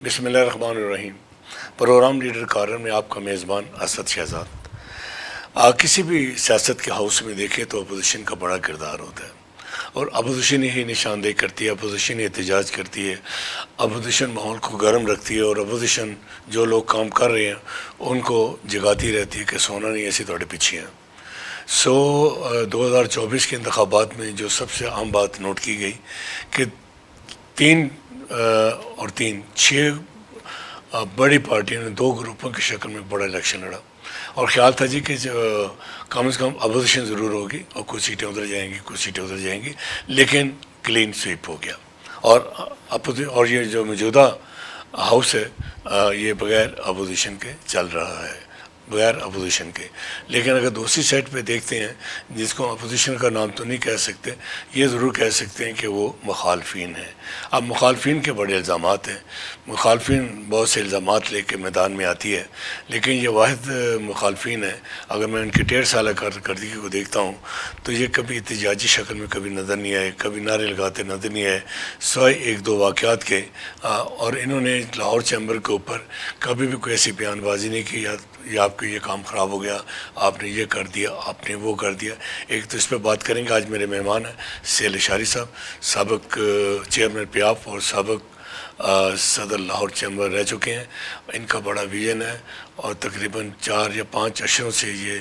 بسم اللہ الرحمن الرحیم۔ پروگرام لیڈر کارنر میں آپ کا میزبان اسد شہزاد۔ کسی بھی سیاست کے ہاؤس میں دیکھیں تو اپوزیشن کا بڑا کردار ہوتا ہے، اور اپوزیشن ہی نشاندہی کرتی ہے، اپوزیشن ہی احتجاج کرتی ہے، اپوزیشن ماحول کو گرم رکھتی ہے، اور اپوزیشن جو لوگ کام کر رہے ہیں ان کو جگاتی رہتی ہے کہ سونا نہیں ایسی توڑے پیچھے ہیں۔ 2024 کے انتخابات میں جو سب سے اہم بات نوٹ کی گئی کہ چھ بڑی پارٹیوں نے دو گروپوں کی شکل میں بڑا الیکشن لڑا، اور خیال تھا جی کہ کم از کم اپوزیشن ضرور ہوگی اور کچھ سیٹیں ادھر جائیں گی، کچھ سیٹیں ادھر جائیں گی، لیکن کلین سویپ ہو گیا۔ اور یہ جو موجودہ ہاؤس ہے یہ بغیر اپوزیشن کے چل رہا ہے، بغیر اپوزیشن کے۔ لیکن اگر دوسری سائڈ پہ دیکھتے ہیں، جس کو اپوزیشن کا نام تو نہیں کہہ سکتے، یہ ضرور کہہ سکتے ہیں کہ وہ مخالفین ہیں۔ اب مخالفین کے بڑے الزامات ہیں، مخالفین بہت سے الزامات لے کے میدان میں آتی ہے، لیکن یہ واحد مخالفین ہیں۔ اگر میں ان کی 1.5 سالہ کارکردگی کو دیکھتا ہوں تو یہ کبھی احتجاجی شکل میں کبھی نظر نہیں آئے، کبھی نعرے لگاتے نظر نہیں آئے، سوائے ایک دو واقعات کے۔ اور انہوں نے لاہور چیمبر کے اوپر کبھی بھی کوئی ایسی بیان بازی نہیں کی یا آپ کا یہ کام خراب ہو گیا، آپ نے یہ کر دیا، آپ نے وہ کر دیا۔ ایک تو اس پہ بات کریں گے، آج میرے مہمان ہیں سہیل اشاری صاحب، سابق چیئرمین پیاف اور سابق صدر لاہور چیمبر رہ چکے ہیں۔ ان کا بڑا ویژن ہے، اور تقریباً 4 یا 5 عشروں سے یہ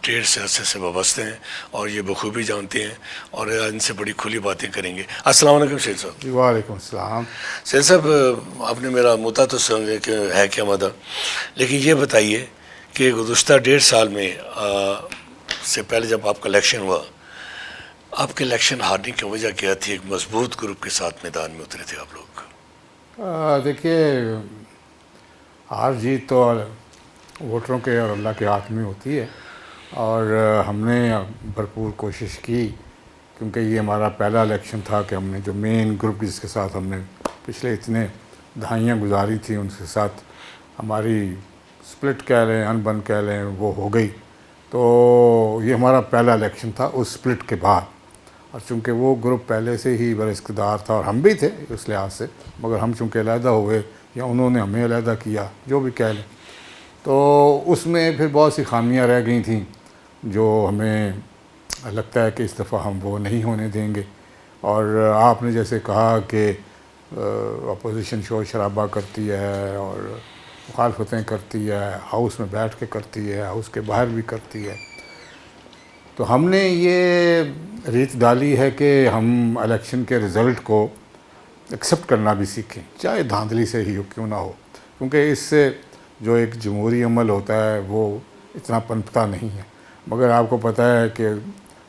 ٹریڈ سیاست سے وابستہ ہیں، اور یہ بخوبی جانتے ہیں، اور ان سے بڑی کھلی باتیں کریں گے۔ السلام علیکم سہیل صاحب۔ وعلیکم السلام۔ سہیل صاحب، آپ نے میرا مدعا تو سمجھے کہ ہے کیا مدعا، لیکن یہ بتائیے کہ گزشتہ 1.5 سال میں سے پہلے جب آپ کا الیکشن ہوا، آپ کے الیکشن ہارنے کی وجہ کیا تھی؟ ایک مضبوط گروپ کے ساتھ میدان میں اترے تھے آپ لوگ۔ دیکھیے، ہار جیت تو ووٹروں کے اور اللہ کے ہاتھ میں ہوتی ہے، اور ہم نے بھرپور کوشش کی، کیونکہ یہ ہمارا پہلا الیکشن تھا کہ ہم نے جو مین گروپ جس کے ساتھ ہم نے پچھلے اتنے دہائیاں گزاری تھیں ان کے ساتھ ہماری سپلٹ کہہ لیں، ان بن کہہ لیں، وہ ہو گئی۔ تو یہ ہمارا پہلا الیکشن تھا اس سپلٹ کے بعد، اور چونکہ وہ گروپ پہلے سے ہی بااقتدار تھا اور ہم بھی تھے اس لحاظ سے، مگر ہم چونکہ علیحدہ ہوئے یا انہوں نے ہمیں علیحدہ کیا، جو بھی کہہ لیں، تو اس میں پھر بہت سی خامیاں رہ گئی تھیں جو ہمیں لگتا ہے کہ اس دفعہ ہم وہ نہیں ہونے دیں گے۔ اور آپ نے جیسے کہا کہ اپوزیشن شور شرابہ کرتی ہے اور مخالفتیں کرتی ہے، ہاؤس میں بیٹھ کے کرتی ہے، ہاؤس کے باہر بھی کرتی ہے، تو ہم نے یہ ریت ڈالی ہے کہ ہم الیکشن کے رزلٹ کو ایکسیپٹ کرنا بھی سیکھیں، چاہے دھاندلی سے ہی کیوں نہ ہو، کیونکہ اس سے جو ایک جمہوری عمل ہوتا ہے وہ اتنا پنپتا نہیں ہے۔ مگر آپ کو پتہ ہے کہ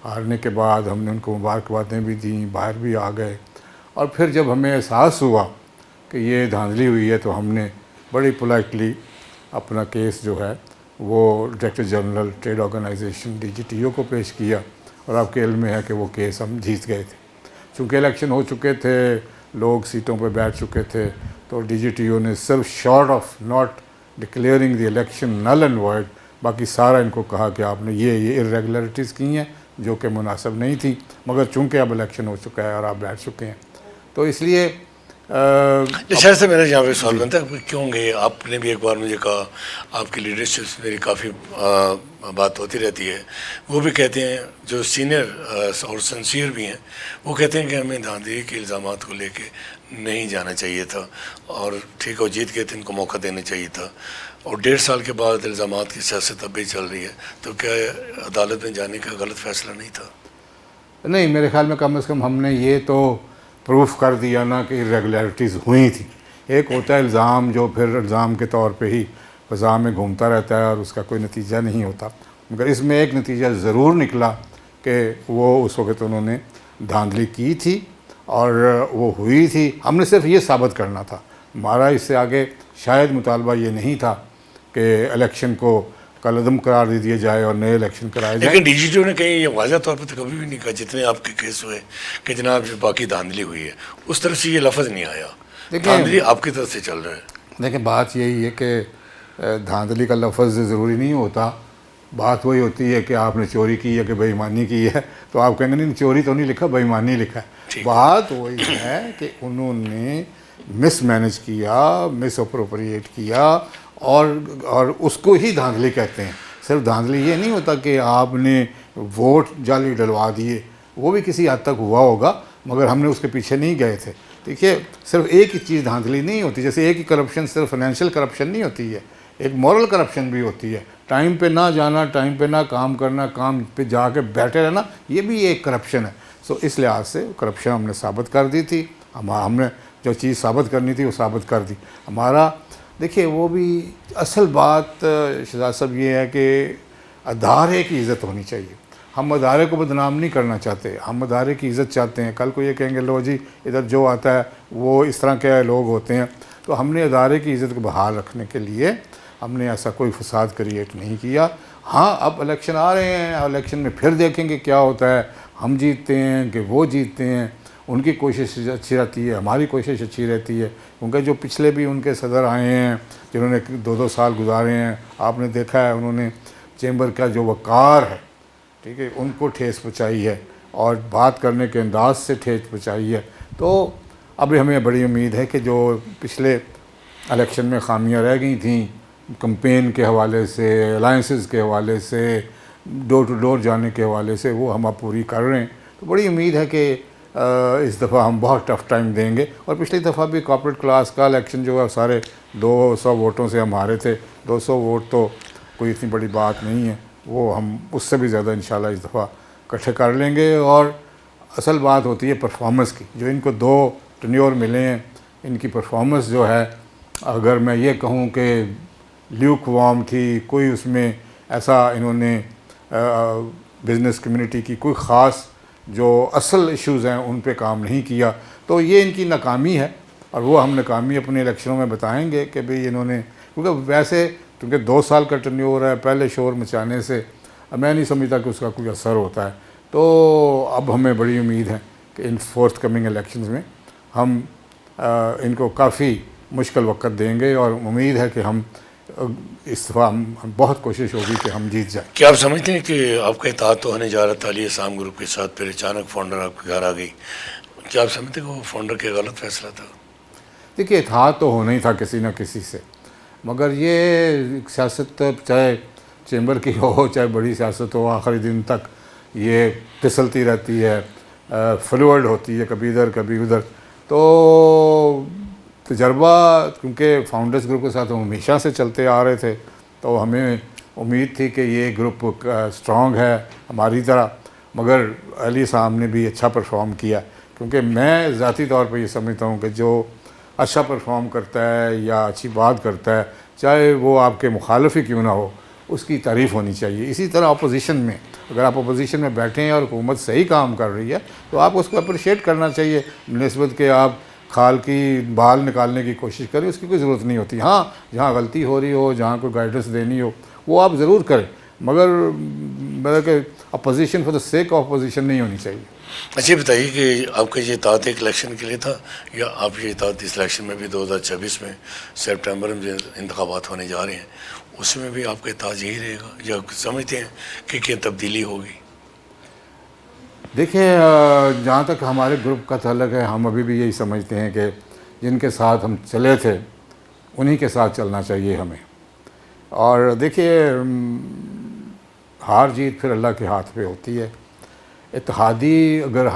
ہارنے کے بعد ہم نے ان کو مبارکبادیں بھی دیں، باہر بھی آ گئے، اور پھر جب ہمیں احساس ہوا کہ یہ دھاندلی ہوئی ہے تو ہم نے بڑی پولائٹلی اپنا کیس جو ہے وہ director general trade organisation DGTO کو پیش کیا، اور آپ کے علم میں ہے کہ وہ کیس ہم جیت گئے تھے۔ چونکہ الیکشن ہو چکے تھے، لوگ سیٹوں پہ بیٹھ چکے تھے، تو DGTO نے صرف short of not declaring the election null and void, باقی سارا ان کو کہا کہ آپ نے یہ ارریگولرٹیز کی ہیں جو کہ مناسب نہیں تھی، مگر چونکہ اب الیکشن ہو چکا ہے اور آپ بیٹھ چکے ہیں، تو اس لیے شہر سے میرا یہاں پہ سوال بنتا ہے کیوں گئے؟ آپ نے بھی ایک بار مجھے کہا، آپ کی لیڈرشپ سے میری کافی بات ہوتی رہتی ہے، وہ بھی کہتے ہیں جو سینئر اور سنسیئر بھی ہیں، وہ کہتے ہیں کہ ہمیں دھاندلی کے الزامات کو لے کے نہیں جانا چاہیے تھا، اور ٹھیک ہے جیت گئے تھے، ان کو موقع دینا چاہیے تھا، اور 1.5 سال کے بعد الزامات کی سیاست اب بھی چل رہی ہے، تو کیا عدالت میں جانے کا غلط فیصلہ نہیں تھا؟ نہیں، میرے خیال میں کم از کم ہم نے یہ تو پروف کر دیا نا کہ ارریگولیرٹیز ہوئی تھیں۔ ایک ہوتا ہے الزام جو پھر الزام کے طور پہ ہی فضا میں گھومتا رہتا ہے اور اس کا کوئی نتیجہ نہیں ہوتا، مگر اس میں ایک نتیجہ ضرور نکلا کہ وہ اس وقت انہوں نے دھاندلی کی تھی اور وہ ہوئی تھی۔ ہم نے صرف یہ ثابت کرنا تھا، ہمارا اس سے آگے شاید مطالبہ یہ نہیں تھا کہ الیکشن کو کالعدم قرار دے دیا جائے اور نئے الیکشن کرائے جائیں۔ لیکن DGTO نے کہیں یہ واضح طور پہ تو کبھی بھی نہیں کہا، جتنے آپ کے کیس ہوئے کہ جناب جو باقی دھاندلی ہوئی ہے، اس طرف سے یہ لفظ نہیں آیا، دھاندلی آپ کی طرف سے چل رہا ہے۔ دیکھیں، بات یہی ہے کہ دھاندلی کا لفظ ضروری نہیں ہوتا، بات وہی ہوتی ہے کہ آپ نے چوری کی ہے کہ بے ایمانی کی ہے، تو آپ کہیں گے نہیں چوری تو نہیں لکھا، بے ایمانی لکھا ہے۔ بات وہی ہے کہ انہوں نے مس مینج کیا، مس اپروپریٹ کیا، اور اس کو ہی دھاندلی کہتے ہیں. صرف دھاندلی یہ نہیں ہوتا کہ آپ نے ووٹ جعلی ڈلوا دیے، وہ بھی کسی حد تک ہوا ہوگا مگر ہم نے اس کے پیچھے نہیں گئے تھے. دیکھیے صرف ایک ہی چیز دھاندلی نہیں ہوتی، جیسے ایک ہی کرپشن صرف فائنینشیل کرپشن نہیں ہوتی ہے، ایک مورل کرپشن بھی ہوتی ہے. ٹائم پہ نہ جانا، ٹائم پہ نہ کام کرنا، کام پہ جا کے بیٹھے رہنا، یہ بھی ایک کرپشن ہے. اس لحاظ سے کرپشن ہم نے ثابت کر دی تھی. ہم نے جو چیز ثابت کرنی تھی وہ ثابت کر دی. ہمارا دیکھیے وہ بھی اصل بات شہزاد صاحب یہ ہے کہ ادارے کی عزت ہونی چاہیے. ہم ادارے کو بدنام نہیں کرنا چاہتے، ہم ادارے کی عزت چاہتے ہیں. کل کو یہ کہیں گے لو جی ادھر جو آتا ہے وہ اس طرح کے لوگ ہوتے ہیں. تو ہم نے ادارے کی عزت کو بحال رکھنے کے لیے ہم نے ایسا کوئی فساد کریٹ نہیں کیا. ہاں اب الیکشن آ رہے ہیں، الیکشن میں پھر دیکھیں گے کیا ہوتا ہے، ہم جیتتے ہیں کہ وہ جیتتے ہیں. ان کی کوشش اچھی رہتی ہے، ہماری کوشش اچھی رہتی ہے. کیونکہ جو پچھلے بھی ان کے صدر آئے ہیں جنہوں نے 2 سال گزارے ہیں، آپ نے دیکھا ہے انہوں نے چیمبر کا جو وقار ہے، ٹھیک ہے، ان کو ٹھیس پہنچائی ہے اور بات کرنے کے انداز سے ٹھیس پہنچائی ہے. تو اب ہمیں بڑی امید ہے کہ جو پچھلے الیکشن میں خامیاں رہ گئی تھیں کمپین کے حوالے سے، الائنسز کے حوالے سے، ڈور ٹو ڈور جانے کے حوالے سے، وہ ہم اب پوری کر رہے ہیں. تو بڑی امید ہے کہ اس دفعہ ہم بہت ٹف ٹائم دیں گے. اور پچھلی دفعہ بھی کارپوریٹ کلاس کا الیکشن جو ہے سارے 200 ووٹوں سے ہم ہارے تھے. 200 ووٹ تو کوئی اتنی بڑی بات نہیں ہے، وہ ہم اس سے بھی زیادہ انشاءاللہ اس دفعہ اکٹھے کر لیں گے. اور اصل بات ہوتی ہے پرفارمنس کی. جو ان کو 2 ٹینیور ملے ہیں، ان کی پرفارمنس جو ہے، اگر میں یہ کہوں کہ لیوک وارم تھی، کوئی اس میں ایسا انہوں نے بزنس کمیونٹی کی کوئی خاص جو اصل ایشوز ہیں ان پہ کام نہیں کیا، تو یہ ان کی ناکامی ہے. اور وہ ہم ناکامی اپنے الیکشنوں میں بتائیں گے کہ بھئی انہوں نے، کیونکہ ویسے کیونکہ 2 سال کا ٹرنیور ہے، پہلے شور مچانے سے میں نہیں سمجھتا کہ اس کا کوئی اثر ہوتا ہے. تو اب ہمیں بڑی امید ہے کہ ان فورتھ کمنگ الیکشنز میں ہم ان کو کافی مشکل وقت دیں گے. اور امید ہے کہ ہم اس دفعہ ہم بہت کوشش ہوگی کہ ہم جیت جائیں. کیا آپ سمجھتے ہیں کہ آپ کا اتحاد تو ہونے جا رہا تھا علی اسام گروپ کے ساتھ، پھر اچانک فاؤنڈر آپ کے گھر آ گئی، کیا آپ سمجھتے ہیں کہ وہ فاؤنڈر کا غلط فیصلہ تھا؟ دیکھیے اتحاد تو ہونا ہی تھا کسی نہ کسی سے، مگر یہ سیاست چاہے چیمبر کی ہو چاہے بڑی سیاست ہو، آخری دن تک یہ پھسلتی رہتی ہے، فلوئڈ ہوتی ہے، کبھی ادھر کبھی ادھر. تو تجربہ کیونکہ فاؤنڈرز گروپ کے ساتھ ہم ہمیشہ سے چلتے آ رہے تھے، تو ہمیں امید تھی کہ یہ گروپ اسٹرانگ ہے ہماری طرح. مگر علی صاحب نے بھی اچھا پرفارم کیا، کیونکہ میں ذاتی طور پہ یہ سمجھتا ہوں کہ جو اچھا پرفارم کرتا ہے یا اچھی بات کرتا ہے، چاہے وہ آپ کے مخالف ہی کیوں نہ ہو، اس کی تعریف ہونی چاہیے. اسی طرح اپوزیشن میں، اگر آپ اپوزیشن میں بیٹھے ہیں اور حکومت صحیح کام کر رہی ہے تو آپ اس کو اپریشیٹ کرنا چاہیے، بنسبت کہ آپ کھال کی بال نکالنے کی کوشش کریں، اس کی کوئی ضرورت نہیں ہوتی. ہاں جہاں غلطی ہو رہی ہو، جہاں کوئی گائیڈنس دینی ہو، وہ آپ ضرور کریں، مگر مطلب کہ opposition for the sake of opposition نہیں ہونی چاہیے. اچھا بتائیے کہ آپ کا یہ اتحاد ایک الیکشن کے لیے تھا، یا آپ یہ اتحاد اس الیکشن میں بھی 2026 میں سپٹمبر میں جو انتخابات ہونے جا رہے ہیں اس میں بھی آپ کا اتحاد یہی رہے گا، یا سمجھتے ہیں کہ کیا تبدیلی ہوگی؟ دیکھیں جہاں تک ہمارے گروپ کا تعلق ہے، ہم ابھی بھی یہی سمجھتے ہیں کہ جن کے ساتھ ہم چلے تھے انہی کے ساتھ چلنا چاہیے ہمیں. اور دیکھیے ہار جیت پھر اللہ کے ہاتھ پہ ہوتی ہے. اتحادی اگر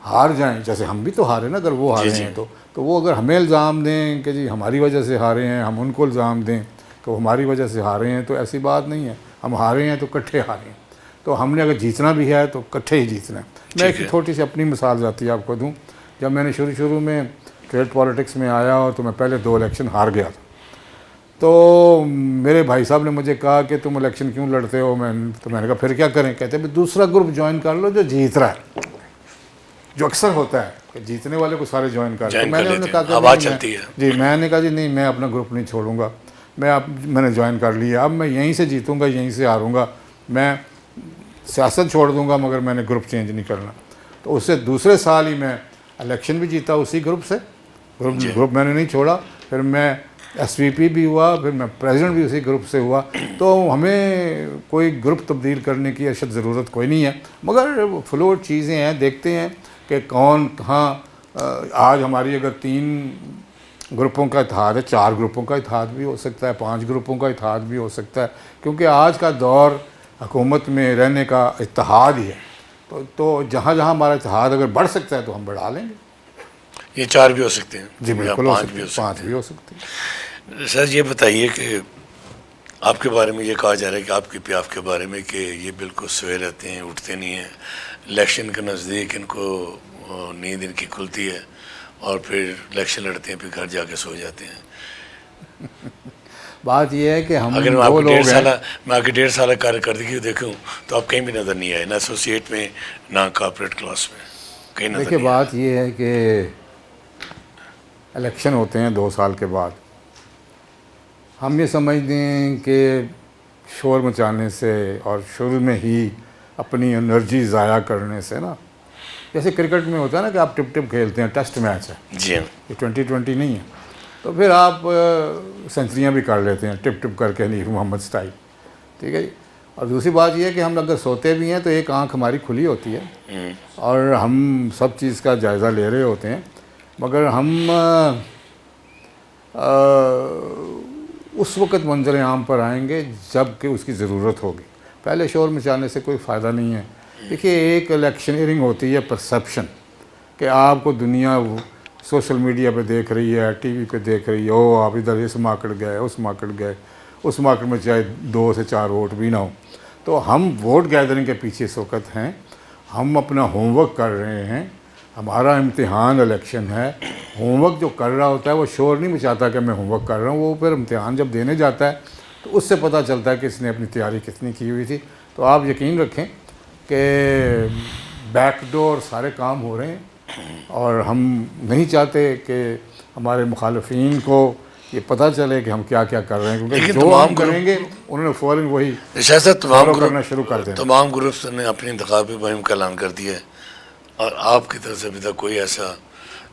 ہار جائیں، جیسے ہم بھی تو ہارے نا، اگر وہ ہارے ہیں تو وہ اگر ہمیں الزام دیں کہ جی ہماری وجہ سے ہارے ہیں، ہم ان کو الزام دیں کہ وہ ہماری وجہ سے ہارے ہیں، تو ایسی بات نہیں ہے. ہم ہارے ہیں تو اکٹھے ہارے ہیں، تو ہم نے اگر جیتنا بھی ہے تو اکٹھے ہی جیتنا ہے. میں ایک چھوٹی سی اپنی مثال ذاتی آپ کو دوں. جب میں نے شروع میں ٹریڈ پالیٹکس میں آیا اور تو میں پہلے 2 الیکشن ہار گیا تھا، تو میرے بھائی صاحب نے مجھے کہا کہ تم الیکشن کیوں لڑتے ہو؟ تو میں نے کہا پھر کیا کریں؟ کہتے ہیں دوسرا گروپ جوائن کر لو جو جیت رہا ہے، جو اکثر ہوتا ہے کہ جیتنے والے کو سارے جوائن کر لو. میں نے کہا جی، میں نے کہا جی نہیں، میں اپنا گروپ نہیں چھوڑوں گا، میں نے جوائن کر لیا، اب میں یہیں سے جیتوں گا، یہیں سے ہاروں گا، میں سیاست چھوڑ دوں گا مگر میں نے گروپ چینج نہیں کرنا. تو اس سے دوسرے سال ہی میں الیکشن بھی جیتا اسی گروپ سے، گروپ میں نے نہیں چھوڑا. پھر میں ایس وی پی بھی ہوا، پھر میں پریزیڈنٹ بھی اسی گروپ سے ہوا. تو ہمیں کوئی گروپ تبدیل کرنے کی اشد ضرورت کوئی نہیں ہے، مگر فلوٹ چیزیں ہیں، دیکھتے ہیں کہ کون کہاں آج ہماری اگر 3 گروپوں کا اتحاد ہے، 4 گروپوں کا اتحاد بھی ہو سکتا ہے، 5 گروپوں کا اتحاد بھی ہو سکتا ہے، کیونکہ آج کا دور حکومت میں رہنے کا اتحاد ہی ہے۔ تو جہاں جہاں ہمارا اتحاد اگر بڑھ سکتا ہے تو ہم بڑھا لیں گے۔ یہ 4 بھی ہو سکتے ہیں جی یا بالکل ہو 5 سکتے بھی ہیں، ہو 5 سکتے بھی ہو سکتے ہیں۔ ہیں۔ سر یہ بتائیے کہ آپ کے بارے میں یہ کہا جا رہا ہے کہ آپ کے پیاف کے بارے میں کہ یہ بالکل سوئے رہتے ہیں، اٹھتے نہیں ہیں، الیکشن کے نزدیک ان کو نیند ان کی کھلتی ہے اور پھر الیکشن لڑتے ہیں، پھر گھر جا کے سو جاتے ہیں۔ بات یہ ہے کہ ہم اگر میں آپ وہ کی 1.5 لوگ ہیں، سالہ ڈیڑھ سالہ کارکردگی دیکھوں تو آپ کہیں بھی نظر نہیں آئے، نہ ایسوسیٹ میں نہ کارپوریٹ کلاس میں، کہیں نظر دیکھیے نہیں آئے۔ بات یہ ہے کہ الیکشن ہوتے ہیں 2 سال کے بعد، ہم یہ سمجھتے ہیں کہ شور مچانے سے اور شروع میں ہی اپنی انرجی ضائع کرنے سے نا، جیسے کرکٹ میں ہوتا ہے نا کہ آپ ٹپ ٹپ کھیلتے ہیں، ٹیسٹ میچ ہے، جی ہاں، یہ 2020 نہیں ہے، تو پھر آپ سینچریاں بھی کر لیتے ہیں ٹپ ٹپ کر کے، حنیف محمد سٹائل، ٹھیک ہے جی۔ اور دوسری بات یہ ہے کہ ہم اگر سوتے بھی ہیں تو ایک آنکھ ہماری کھلی ہوتی ہے اور ہم سب چیز کا جائزہ لے رہے ہوتے ہیں، مگر ہم اس وقت منظر عام پر آئیں گے جب کہ اس کی ضرورت ہوگی، پہلے شور مچانے سے کوئی فائدہ نہیں ہے۔ دیکھیے ایک الیکشنئرنگ ہوتی ہے پرسیپشن، کہ آپ کو دنیا سوشل میڈیا پہ دیکھ رہی ہے، ٹی وی پہ دیکھ رہی ہے، او آپ ادھر اس مارکیٹ گئے، اس مارکیٹ گئے، اس مارکیٹ میں چاہے 2 سے 4 ووٹ بھی نہ ہو، تو ہم ووٹ گیدرنگ کے پیچھے اس وقت ہیں، ہم اپنا ہوم ورک کر رہے ہیں، ہمارا امتحان الیکشن ہے۔ ہوم ورک جو کر رہا ہوتا ہے وہ شور نہیں مچاتا کہ میں ہوم ورک کر رہا ہوں، وہ پھر امتحان جب دینے جاتا ہے تو اس سے پتہ چلتا ہے کہ اس نے اپنی تیاری کتنی کی ہوئی تھی۔ تو آپ یقین رکھیں کہ بیک ڈور سارے کام ہو رہے ہیں، اور ہم نہیں چاہتے کہ ہمارے مخالفین کو یہ پتہ چلے کہ ہم کیا کیا کر رہے ہیں، کیونکہ لیکن جو تمام ہم کریں گے انہوں نے فوراً وہی شاید صاحب فالو کرنا شروع کر دینا۔ تمام گروپس نے اپنی انتخابی مہم کا اعلان کر دیا ہے، اور آپ کی طرف سے ابھی تک کوئی ایسا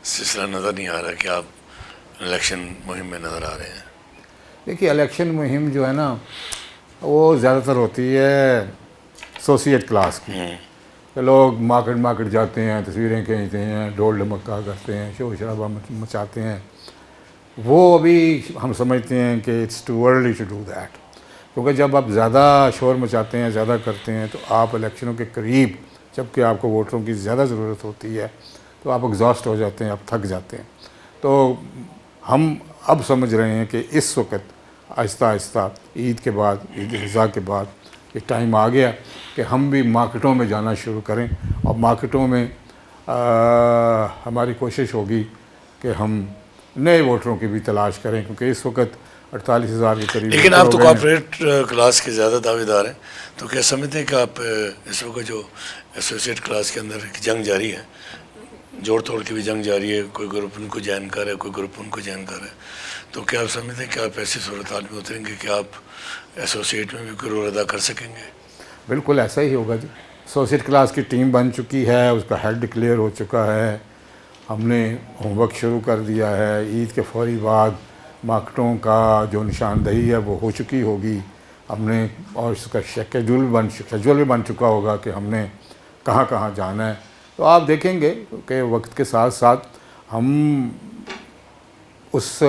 سلسلہ نظر نہیں آ رہا کہ آپ الیکشن مہم میں نظر آ رہے ہیں۔ دیکھیے الیکشن مہم جو ہے نا وہ زیادہ تر ہوتی ہے ایسوسیٹ کلاس کی، کہ لوگ مارکیٹ جاتے ہیں، تصویریں کھینچتے ہیں، ڈھول ڈھمکا کرتے ہیں، شور شرابہ مچاتے ہیں۔ وہ ابھی ہم سمجھتے ہیں کہ it's too early to do that, کیونکہ جب آپ زیادہ شور مچاتے ہیں، زیادہ کرتے ہیں، تو آپ الیکشنوں کے قریب جب کہ آپ کو ووٹروں کی زیادہ ضرورت ہوتی ہے تو آپ ایگزاسٹ ہو جاتے ہیں، آپ تھک جاتے ہیں۔ تو ہم اب سمجھ رہے ہیں کہ اس وقت آہستہ آہستہ عید کے بعد، عید الاضحیٰ کے بعد ایک ٹائم آ گیا کہ ہم بھی مارکیٹوں میں جانا شروع کریں، اور مارکیٹوں میں ہماری کوشش ہوگی کہ ہم نئے ووٹروں کی بھی تلاش کریں، کیونکہ اس وقت 48,000 کے قریب لیکن ووٹر آپ تو ہو گئے ہیں۔ کارپوریٹ کلاس کے زیادہ دعوے دار ہیں، تو کیا سمجھتے ہیں کہ آپ اس وقت جو ایسوسیٹ کلاس کے اندر ایک جنگ جاری ہے، جوڑ توڑ کی بھی جنگ جاری ہے، کوئی گروپ ان کو جوائن کر رہا ہے، کوئی گروپ ان کو جوائن کر رہا ہے، تو کیا آپ سمجھتے ہیں کہ آپ ایسی صورتحال میں اتریں گے کہ آپ ایسوسیٹ میں بھی کوئی رول ادا کر سکیں گے؟ بالکل ایسا ہی ہوگا جی۔ ایسوسیٹ کلاس کی ٹیم بن چکی ہے، اس کا ہیڈ ڈکلیئر ہو چکا ہے، ہم نے ہوم ورک شروع کر دیا ہے، عید کے فوری بعد مارکیٹوں کا جو نشاندہی ہے وہ ہو چکی ہوگی، ہم نے، اور اس کا شیڈول بھی بن چکا ہوگا کہ ہم نے کہاں کہاں جانا ہے۔ تو آپ دیکھیں گے کہ وقت کے ساتھ ساتھ ہم اس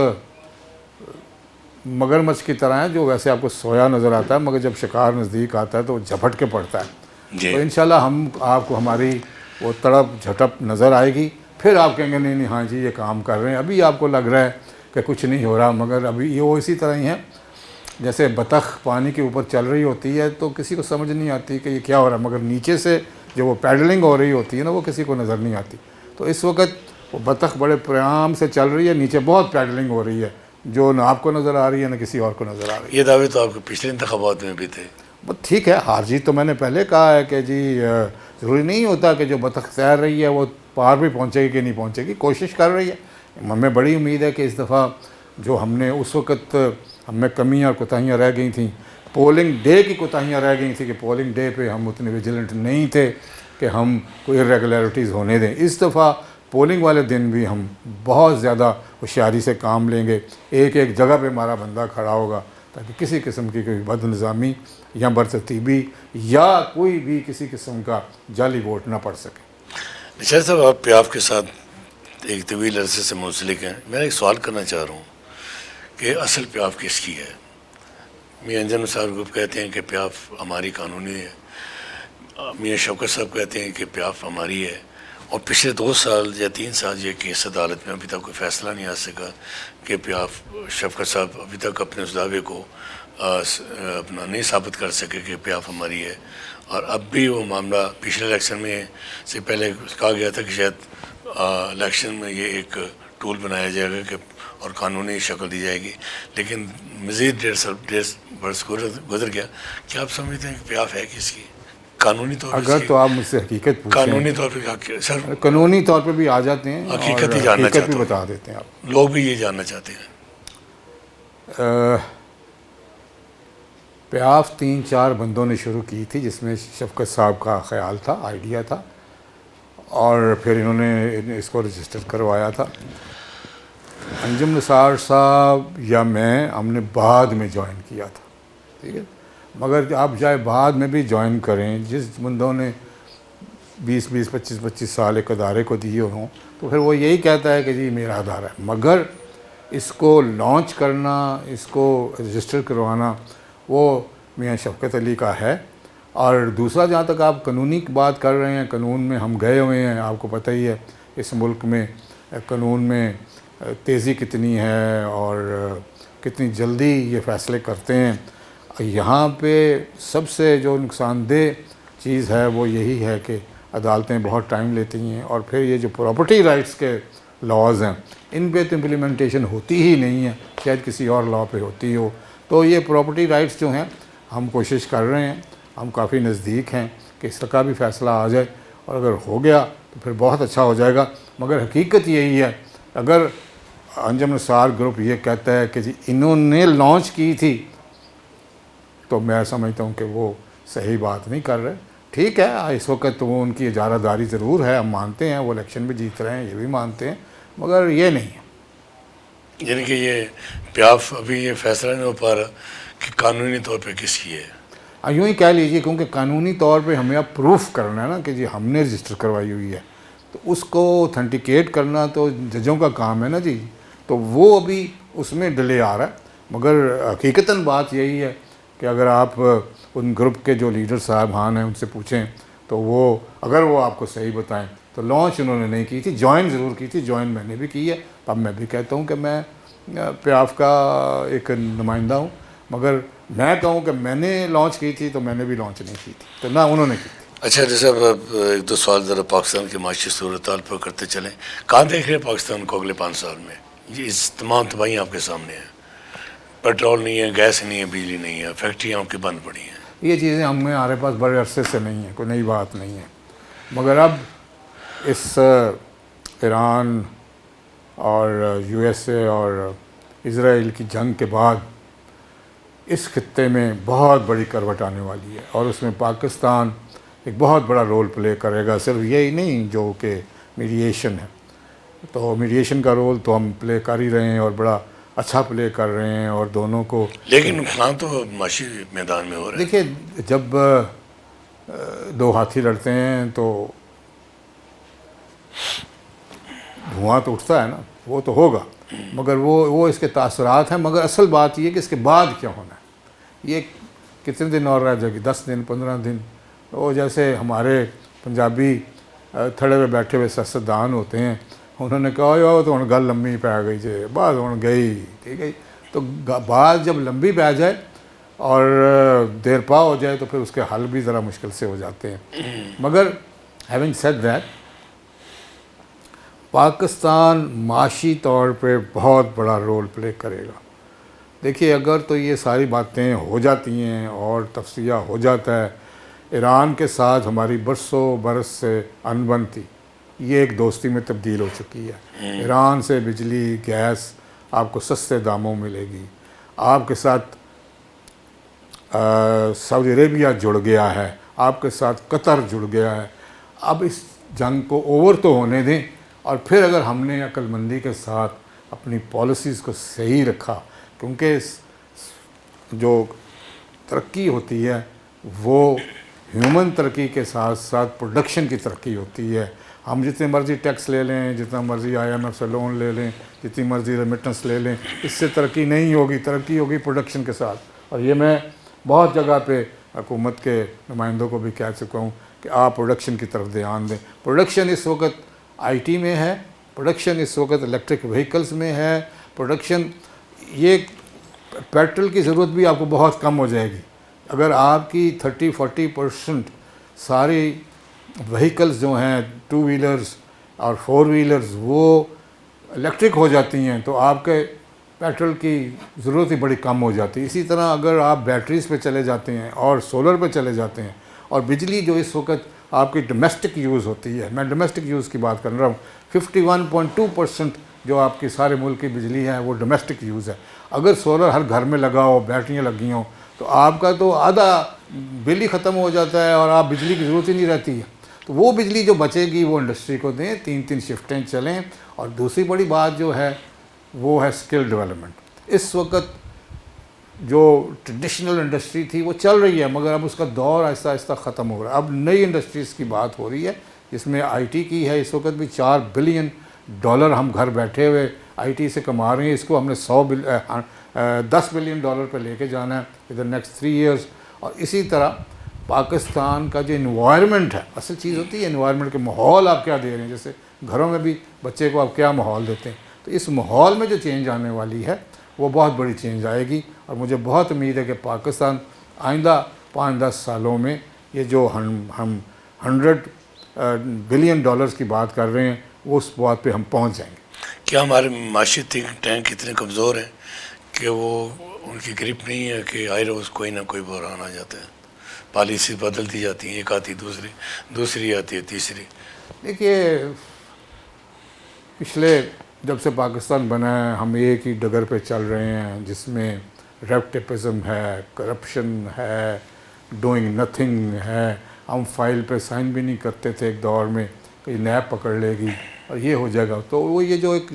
مگرمچھ کی طرح ہیں جو ویسے آپ کو سویا نظر آتا ہے، مگر جب شکار نزدیک آتا ہے تو وہ جھپٹ کے پڑتا ہے۔ جی تو انشاءاللہ ہم آپ کو ہماری وہ تڑپ جھٹپ نظر آئے گی، پھر آپ کہیں گے نہیں نہیں ہاں جی یہ کام کر رہے ہیں۔ ابھی آپ کو لگ رہا ہے کہ کچھ نہیں ہو رہا، مگر ابھی یہ وہ اسی طرح ہی ہیں جیسے بطخ پانی کے اوپر چل رہی ہوتی ہے تو کسی کو سمجھ نہیں آتی کہ یہ کیا ہو رہا ہے، مگر نیچے سے جو وہ پیڈلنگ ہو رہی ہوتی ہے نا وہ کسی کو نظر نہیں آتی۔ تو اس وقت وہ بطخ بڑے پریام سے چل رہی ہے، نیچے بہت پیڈلنگ ہو رہی ہے جو نہ آپ کو نظر آ رہی ہے نہ کسی اور کو نظر آ رہی ہے۔ یہ دعوے تو آپ کے پچھلے انتخابات میں بھی تھے۔ بس ٹھیک ہے، ہار جیت تو میں نے پہلے کہا ہے کہ جی ضروری نہیں ہوتا کہ جو بطخ تیر رہی ہے وہ پار بھی پہنچے گی کہ نہیں پہنچے گی، کوشش کر رہی ہے۔ ہمیں بڑی امید ہے کہ اس دفعہ جو ہم نے اس وقت ہم میں کمیاں اور کوتاہیاں رہ گئی تھیں، پولنگ ڈے کی کوتاہیاں رہ گئی تھیں کہ پولنگ ڈے پہ ہم اتنے ویجیلنٹ نہیں تھے کہ ہم کوئی ارریگولیرٹیز ہونے دیں۔ اس دفعہ پولنگ والے دن بھی ہم بہت زیادہ ہوشیاری سے کام لیں گے، ایک ایک جگہ پہ ہمارا بندہ کھڑا ہوگا تاکہ کسی قسم کی کوئی بد نظامی یا برترتیبی یا کوئی بھی کسی قسم کا جعلی ووٹ نہ پڑ سکے۔ نشاد صاحب، آپ پیاف کے ساتھ ایک طویل عرصے سے منسلک ہیں. میں ایک سوال کرنا چاہ رہا ہوں کہ اصل پیاف کس کی ہے؟ میاں انجم نثار گروپ کہتے ہیں کہ پیاف ہماری قانونی ہے، میاں شوکت صاحب کہتے ہیں کہ پیاف ہماری ہے، اور پچھلے 2 سال یا 3 سال یہ کیس عدالت میں ابھی تک کوئی فیصلہ نہیں آ سکا کہ پیاف شفقت صاحب ابھی تک اپنے اس دعوے کو اپنا نہیں ثابت کر سکے کہ پیاف ہماری ہے. اور اب بھی وہ معاملہ پچھلے الیکشن میں سے پہلے کہا گیا تھا کہ شاید الیکشن میں یہ ایک ٹول بنایا جائے گا کہ اور قانونی شکل دی جائے گی، لیکن مزید 1.5 برس گزر گیا. کیا آپ سمجھتے ہیں کہ پیاف ہے کس کی قانونی طور پر؟ اگر تو آپ مجھ سے حقیقت پوچھیں، قانونی طور پہ سر قانونی طور پہ بھی آ جاتے ہیں، حقیقت ہی اور جاننا حقیقت چاہتا بھی ہوں. بتا دیتے ہیں آپ. لوگ بھی یہ جاننا چاہتے ہیں. پیاف 3-4 بندوں نے شروع کی تھی، جس میں شفقت صاحب کا خیال تھا، آئیڈیا تھا، اور پھر انہوں نے اس کو رجسٹر کروایا تھا. انجم نثار صاحب یا میں، ہم نے بعد میں جوائن کیا تھا، ٹھیک ہے. مگر آپ چاہے بعد میں بھی جوائن کریں، جس بندوں نے 25 سال ایک ادارے کو دیے ہوں، تو پھر وہ یہی کہتا ہے کہ جی میرا ادارہ ہے. مگر اس کو لانچ کرنا، اس کو رجسٹر کروانا، وہ میاں شفقت علی کا ہے. اور دوسرا، جہاں تک آپ قانونی کی بات کر رہے ہیں، قانون میں ہم گئے ہوئے ہیں. آپ کو پتہ ہی ہے اس ملک میں قانون میں تیزی کتنی ہے اور کتنی جلدی یہ فیصلے کرتے ہیں. یہاں پہ سب سے جو نقصان دہ چیز ہے وہ یہی ہے کہ عدالتیں بہت ٹائم لیتی ہیں، اور پھر یہ جو پراپرٹی رائٹس کے لاز ہیں، ان پہ تو امپلیمنٹیشن ہوتی ہی نہیں ہے. شاید کسی اور لا پہ ہوتی ہو. تو یہ پراپرٹی رائٹس جو ہیں، ہم کوشش کر رہے ہیں، ہم کافی نزدیک ہیں کہ اس کا بھی فیصلہ آ جائے، اور اگر ہو گیا تو پھر بہت اچھا ہو جائے گا. مگر حقیقت یہی ہے، اگر انجم نثار گروپ یہ کہتا ہے کہ جی انہوں نے لانچ کی تھی، تو میں سمجھتا ہوں کہ وہ صحیح بات نہیں کر رہے. ٹھیک ہے، اس وقت تو وہ ان کی اجارہ داری ضرور ہے، ہم مانتے ہیں، وہ الیکشن بھی جیت رہے ہیں، یہ بھی مانتے ہیں، مگر یہ نہیں ہے. یعنی کہ یہ پیاف ابھی یہ فیصلہ نہیں ہو پا رہا کہ قانونی طور پہ کس کی ہے. یوں ہی کہہ لیجیے، کیونکہ قانونی طور پہ ہمیں اب پروف کرنا ہے نا کہ جی ہم نے رجسٹر کروائی ہوئی ہے، تو اس کو اوتھینٹیکیٹ کرنا تو ججوں کا کام ہے نا جی. تو وہ ابھی اس میں ڈیلے آ رہا ہے. مگر حقیقتاً بات یہی ہے کہ اگر آپ ان گروپ کے جو لیڈر صاحبان ہیں ان سے پوچھیں، تو وہ اگر وہ آپ کو صحیح بتائیں تو لانچ انہوں نے نہیں کی تھی، جوائن ضرور کی تھی. جوائن میں نے بھی کی ہے. اب میں بھی کہتا ہوں کہ میں پیاف کا ایک نمائندہ ہوں، مگر میں کہوں کہ میں نے لانچ کی تھی تو میں نے بھی لانچ نہیں کی تھی، تو نہ انہوں نے کی تھی. اچھا جیسے اب 1-2 سوال ذرا پاکستان کی معاشی صورتحال پر کرتے چلیں. کہاں دیکھ رہے ہیں پاکستان کو اگلے 5 سال میں؟ یہ اس تمام تباہیاں آپ کے سامنے ہیں. پیٹرول نہیں ہے، گیس نہیں ہے، بجلی نہیں ہے، فیکٹریاں آپ کی بند پڑی ہیں. یہ چیزیں ہمارے پاس بڑے عرصے سے نہیں ہیں، کوئی نئی بات نہیں ہے. مگر اب اس ایران اور یو ایس اے اور اسرائیل کی جنگ کے بعد اس خطے میں بہت بڑی کروٹ آنے والی ہے، اور اس میں پاکستان ایک بہت بڑا رول پلے کرے گا. صرف یہی نہیں جو کہ میڈییشن ہے، تو میڈییشن کا رول تو ہم پلے کر ہی رہے ہیں، اور بڑا اچھا پلے کر رہے ہیں، اور دونوں کو. لیکن نقصان تو معاشی میدان میں ہو رہا ہے. دیکھیے، جب 2 ہاتھی لڑتے ہیں تو دھواں تو اٹھتا ہے نا، وہ تو ہوگا، مگر وہ اس کے تاثرات ہیں. مگر اصل بات یہ کہ اس کے بعد کیا ہونا ہے، یہ کتنے دن اور رہ جائے گی، 10 دن 15 دن. وہ جیسے ہمارے پنجابی تھڑے ہوئے بیٹھے ہوئے سیاستدان ہوتے ہیں، انہوں نے کہا یو تو ہوں گل لمبی پی گئی جی، بعد ہوں گئی، ٹھیک ہے. تو بات جب لمبی پی جائے اور دیر پا ہو جائے تو پھر اس کے حل بھی ذرا مشکل سے ہو جاتے ہیں. مگر ہیونگ سیڈ دیٹ، پاکستان معاشی طور پہ بہت بڑا رول پلے کرے گا. دیکھیے، اگر تو یہ ساری باتیں ہو جاتی ہیں اور تفصیلہ ہو جاتا ہے، ایران کے ساتھ ہماری برسوں برس سے انبن تھی، یہ ایک دوستی میں تبدیل ہو چکی ہے. ایران سے بجلی گیس آپ کو سستے داموں ملے گی. آپ کے ساتھ سعودی عربیہ جڑ گیا ہے، آپ کے ساتھ قطر جڑ گیا ہے. اب اس جنگ کو اوور تو ہونے دیں، اور پھر اگر ہم نے عقل مندی کے ساتھ اپنی پالیسیز کو صحیح رکھا، کیونکہ جو ترقی ہوتی ہے وہ ہیومن ترقی کے ساتھ ساتھ پروڈکشن کی ترقی ہوتی ہے. ہم جتنے مرضی ٹیکس لے لیں، جتنا مرضی IMF سے لون لے لیں، جتنی مرضی ریمیٹنس لے لیں، اس سے ترقی نہیں ہوگی، ترقی ہوگی پروڈکشن کے ساتھ. اور یہ میں بہت جگہ پہ حکومت کے نمائندوں کو بھی کہہ چکا ہوں کہ آپ پروڈکشن کی طرف دھیان دیں. پروڈکشن اس وقت IT میں ہے، پروڈکشن اس وقت الیکٹرک وہیکلز میں ہے، پروڈکشن یہ پیٹرول کی ضرورت بھی آپ کو بہت کم ہو جائے گی. اگر آپ کی 30-40% ساری وہیکلز جو ہیں 2 ویلرز اور 4 ویلرز وہ الیکٹرک ہو جاتی ہیں تو آپ کے پیٹرول کی ضرورت ہی بڑی کم ہو جاتی ہے. اسی طرح اگر آپ بیٹریز پہ چلے جاتے ہیں اور سولر پہ چلے جاتے ہیں، اور بجلی جو اس وقت آپ کی ڈومیسٹک یوز ہوتی ہے، میں ڈومیسٹک یوز کی بات کر رہا ہوں، 51.2% جو آپ کی سارے ملک کی بجلی ہے وہ ڈومیسٹک یوز ہے. اگر سولر ہر گھر میں لگا ہو، بیٹریاں لگی ہوں، تو آپ کا تو آدھا بل ہی ختم ہو جاتا ہے اور آپ بجلی کی ضرورت ہی نہیں رہتی ہے. تو وہ بجلی جو بچے گی وہ انڈسٹری کو دیں، 3 شفٹیں چلیں. اور دوسری بڑی بات جو ہے وہ ہے اسکل ڈیولپمنٹ. اس وقت جو ٹریڈیشنل انڈسٹری تھی وہ چل رہی ہے، مگر اب اس کا دور آہستہ آہستہ ختم ہو رہا ہے. اب نئی انڈسٹریز کی بات ہو رہی ہے جس میں IT کی ہے. اس وقت بھی $4 بلین ہم گھر بیٹھے ہوئے IT سے کما رہے ہیں. اس کو ہم نے $10 بلین پہ لے کے جانا ہے ادھر نیکسٹ 3 ایئرز. اور اسی طرح پاکستان کا جو انوائرمنٹ ہے، اصل چیز ہوتی ہے انوائرمنٹ کے ماحول آپ کیا دے رہے ہیں. جیسے گھروں میں بھی بچے کو آپ کیا ماحول دیتے ہیں، تو اس ماحول میں جو چینج آنے والی ہے وہ بہت بڑی چینج آئے گی. اور مجھے بہت امید ہے کہ پاکستان آئندہ 5-10 سالوں میں یہ جو ہم $100 بلین کی بات کر رہے ہیں وہ اس بات پہ ہم پہنچ جائیں گے. کیا ہمارے معاشی ٹینک اتنے کمزور ہیں کہ وہ ان کی گرپ نہیں ہے کہ آئے روز کوئی نہ کوئی بحران آ جاتا ہے، پالیسی بدلتی جاتی ہیں، ایک آتی دوسری آتی ہے تیسری؟ دیکھیے، پچھلے جب سے پاکستان بنا ہے ہم ایک ہی ڈگر پہ چل رہے ہیں جس میں ریپٹیپزم ہے، کرپشن ہے، ڈوئنگ نتھنگ ہے. ہم فائل پہ سائن بھی نہیں کرتے تھے ایک دور میں کہ نیب پکڑ لے گی اور یہ ہو جائے گا. تو وہ یہ جو ایک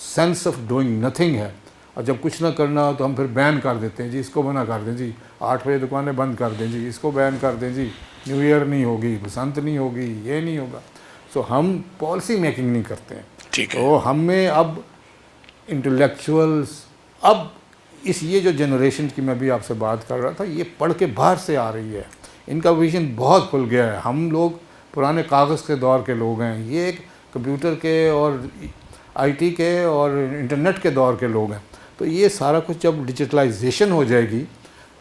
سینس آف ڈوئنگ نتھنگ ہے، اور جب کچھ نہ کرنا ہو تو ہم پھر بین کر دیتے ہیں. جی اس کو منع کر دیں، جی 8 بجے دکانیں بند کر دیں، جی اس کو بین کر دیں، جی نیو ایئر نہیں ہوگی، بسنت نہیں ہوگی، یہ نہیں ہوگا. سو ہم پالیسی میکنگ نہیں کرتے ہیں. ٹھیک ہے. تو ہم میں اب انٹلیکچوئلس، اب یہ جو جنریشن کی میں بھی آپ سے بات کر رہا تھا، یہ پڑھ کے باہر سے آ رہی ہے. ان کا ویژن بہت کھل گیا ہے. ہم لوگ پرانے کاغذ کے دور کے لوگ ہیں، یہ ایک کمپیوٹر کے اور IT کے اور انٹرنیٹ کے دور کے لوگ ہیں. تو یہ سارا کچھ جب ڈیجیٹلائزیشن ہو جائے گی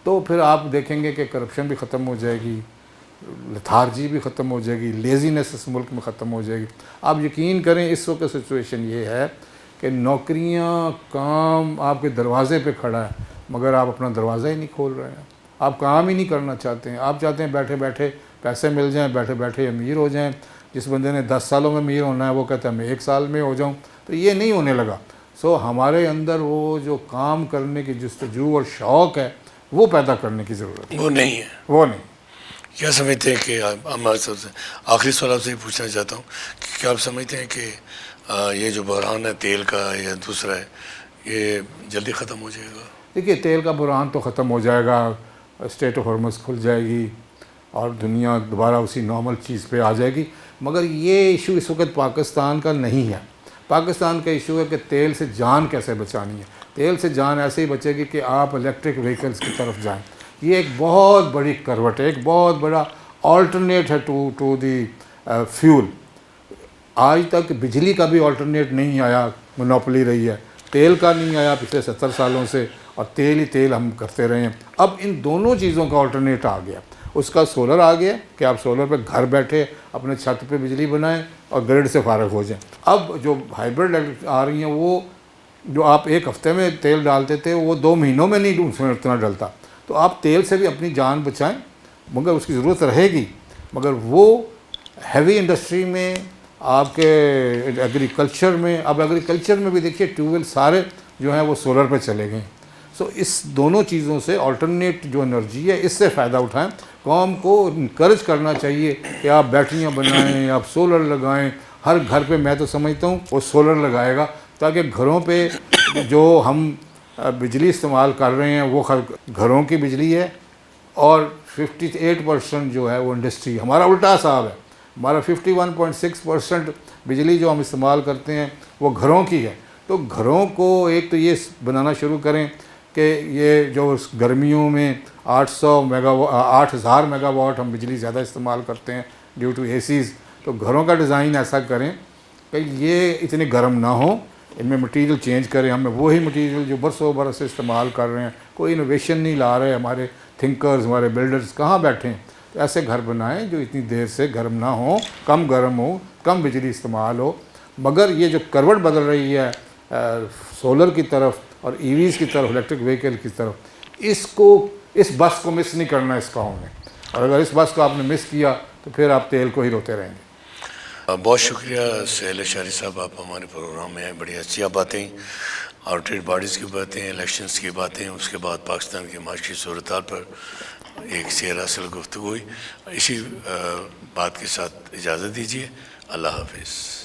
تو پھر آپ دیکھیں گے کہ کرپشن بھی ختم ہو جائے گی، لتھارجی بھی ختم ہو جائے گی، لیزینس اس ملک میں ختم ہو جائے گی. آپ یقین کریں اس وقت سچویشن یہ ہے کہ نوکریاں، کام آپ کے دروازے پہ کھڑا ہے، مگر آپ اپنا دروازہ ہی نہیں کھول رہے ہیں. آپ کام ہی نہیں کرنا چاہتے ہیں. آپ چاہتے ہیں بیٹھے بیٹھے پیسے مل جائیں، بیٹھے بیٹھے امیر ہو جائیں. جس بندے نے 10 سالوں میں امیر ہونا ہے وہ کہتا ہے میں 1 سال میں ہو جاؤں. تو یہ نہیں ہونے لگا. سو ہمارے اندر وہ جو کام کرنے کی جستجو اور شوق ہے وہ پیدا کرنے کی ضرورت ہے. وہ نہیں ہے. وہ نہیں. کیا سمجھتے ہیں کہ ہمارے سب سے آخری سوال آپ سے یہ پوچھنا چاہتا ہوں کہ کیا آپ سمجھتے ہیں کہ یہ جو بحران ہے تیل کا یا دوسرا ہے یہ جلدی ختم ہو جائے گا؟ دیکھیے، تیل کا بحران تو ختم ہو جائے گا، اسٹیٹ آف ہارمز کھل جائے گی اور دنیا دوبارہ اسی نارمل چیز پہ آ جائے گی. مگر یہ ایشو اس وقت پاکستان کا نہیں ہے. پاکستان کا ایشو ہے کہ تیل سے جان کیسے بچانی ہے. تیل سے جان ایسے ہی بچے گی کہ آپ الیکٹرک وہیکلز کی طرف جائیں. یہ ایک بہت بڑی کروٹ ہے، ایک بہت بڑا آلٹرنیٹ ہے ٹو دی فیول. آج تک بجلی کا بھی آلٹرنیٹ نہیں آیا، مونوپلی رہی ہے. تیل کا نہیں آیا پچھلے 70 سالوں سے، اور تیل ہی تیل ہم کرتے رہے ہیں. اب ان دونوں چیزوں کا آلٹرنیٹ آ گیا. اس کا سولر آ گیا کہ آپ سولر پہ گھر بیٹھے اپنے چھت پہ بجلی بنائیں اور گرڈ سے فارغ ہو جائیں. اب جو ہائیبرڈ آ رہی ہیں وہ جو آپ 1 ہفتے میں تیل ڈالتے تھے وہ 2 مہینوں میں نہیں اس میں اتنا ڈلتا. تو آپ تیل سے بھی اپنی جان بچائیں، مگر اس کی ضرورت رہے گی. مگر وہ ہیوی انڈسٹری میں، آپ کے ایگریکلچر میں، اب ایگریکلچر میں بھی دیکھیے ٹیوب ویل سارے جو ہیں وہ سولر پہ چلے گئے. سو اس دونوں چیزوں سے آلٹرنیٹ جو انرجی ہے اس سے فائدہ اٹھائیں. قوم کو انکریج کرنا چاہیے کہ آپ بیٹریاں بنائیں، آپ سولر لگائیں. ہر گھر پہ میں تو سمجھتا ہوں وہ سولر لگائے گا تاکہ گھروں پہ جو ہم بجلی استعمال کر رہے ہیں وہ گھروں کی بجلی ہے، اور 58% جو ہے وہ انڈسٹری. ہمارا الٹا حساب ہے. ہمارا 51.6% بجلی جو ہم استعمال کرتے ہیں وہ گھروں کی ہے. تو گھروں کو ایک تو یہ بنانا شروع کریں کہ یہ جو گرمیوں میں 8,000 میگا واٹ ہم بجلی زیادہ استعمال کرتے ہیں ڈیو ٹو اے سیز. تو گھروں کا ڈیزائن ایسا کریں کہ یہ اتنے گرم نہ ہوں, ان میں مٹیریل چینج کریں. ہمیں وہی مٹیریل جو برسوں برس سے استعمال کر رہے ہیں, کوئی انوویشن نہیں لا رہے. ہمارے تھنکرز, ہمارے بلڈرز کہاں بیٹھے ہیں؟ تو ایسے گھر بنائیں جو اتنی دیر سے گرم نہ ہوں, کم گرم ہو, کم بجلی استعمال ہو. مگر یہ جو کروٹ بدل رہی ہے سولر کی طرف اور ای ویز کی طرف, الیکٹرک وہیکل کی طرف, اس بس کو مس نہیں کرنا اس قوم نے. اور اگر اس بس کو آپ نے مس کیا تو پھر آپ تیل کو ہی روتے رہیں گے. بہت شکریہ سہیل اشاری صاحب, آپ ہمارے پروگرام میں ہیں. بڑی اچھی باتیں, آؤٹریٹ باڈیز کی باتیں, الیکشنز کی باتیں, اس کے بعد پاکستان کی معاشی صورتحال پر ایک سیر اصل گفتگو ہوئی. اسی بات کے ساتھ اجازت دیجیے. اللہ حافظ.